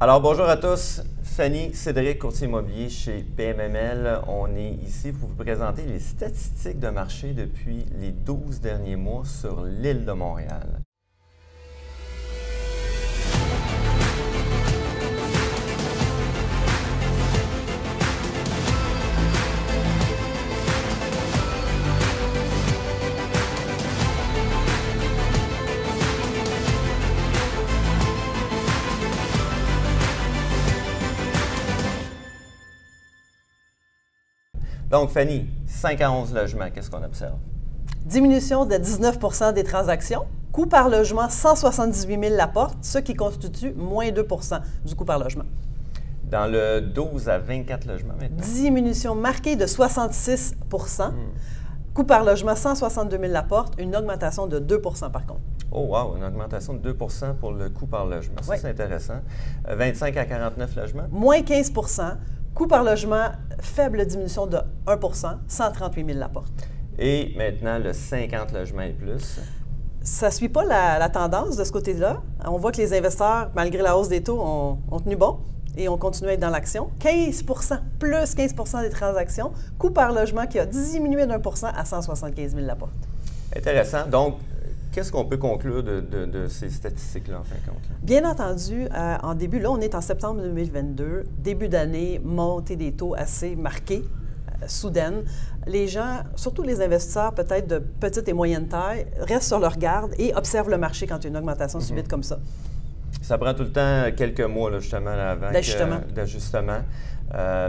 Alors, bonjour à tous. Fanny, Cédric, courtier immobilier chez PMML. On est ici pour vous présenter les statistiques de marché depuis les 12 derniers mois sur l'île de Montréal. Donc, Fanny, 5 à 11 logements, qu'est-ce qu'on observe? Diminution de 19 des transactions. Coût par logement, 178 000 la porte, ce qui constitue moins 2 du coût par logement. Dans le 12 à 24 logements maintenant? Diminution marquée de 66 Coût par logement, 162 000 la porte, une augmentation de 2 par contre. Oh wow, une augmentation de 2 pour le coût par logement. Ça, oui. C'est intéressant. 25 à 49 logements? Moins 15 Coût par logement, faible diminution de 1 138 000 la porte. Et maintenant, le 50 logements et plus? Ça ne suit pas la tendance de ce côté-là. On voit que les investisseurs, malgré la hausse des taux, ont tenu bon et ont continué à être dans l'action. 15 plus 15 des transactions. Coût par logement qui a diminué d'1 à 175 000 la porte. Intéressant. Donc, qu'est-ce qu'on peut conclure de ces statistiques-là, en fin de compte? Bien entendu, en début, là, on est en septembre 2022, début d'année, montée des taux assez marquée, soudaine. Les gens, surtout les investisseurs peut-être de petite et moyenne taille, restent sur leur garde et observent le marché quand il y a une augmentation subite comme ça. Ça prend tout le temps quelques mois, là, justement, avant d'ajustement.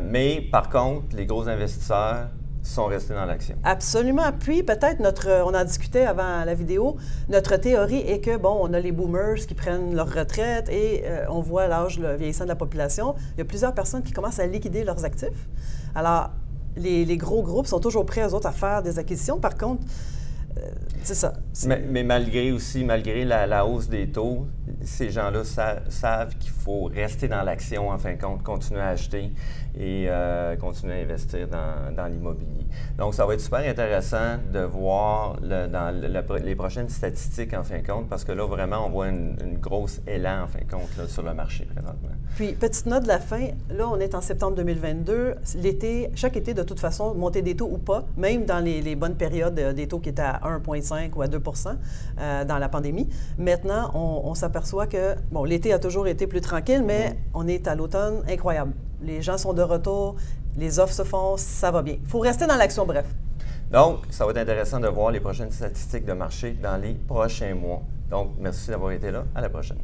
Mais par contre, les gros investisseurs sont restés dans l'action. Absolument. Puis peut-être on en discutait avant la vidéo, notre théorie est que, bon, on a les boomers qui prennent leur retraite et on voit l'âge vieillissant de la population. Il y a plusieurs personnes qui commencent à liquider leurs actifs. Alors, les gros groupes sont toujours prêts, eux autres, à faire des acquisitions. Par contre, c'est ça. Mais malgré la hausse des taux, ces gens-là savent qu'il faut rester dans l'action, en fin de compte, continuer à acheter et continuer à investir dans l'immobilier. Donc, ça va être super intéressant de voir dans les prochaines statistiques, en fin de compte, parce que là, vraiment, on voit une grosse élan, en fin de compte, là, sur le marché présentement. Puis, petite note de la fin, là, on est en septembre 2022. Chaque été, de toute façon, montée des taux ou pas, même dans les bonnes périodes des taux qui étaient à 1,5 ou à 2 dans la pandémie. Maintenant, on s'aperçoit que, bon, l'été a toujours été plus tranquille, mais on est à l'automne incroyable. Les gens sont de retour, les offres se font, ça va bien. Il faut rester dans l'action, bref. Donc, ça va être intéressant de voir les prochaines statistiques de marché dans les prochains mois. Donc, merci d'avoir été là. À la prochaine.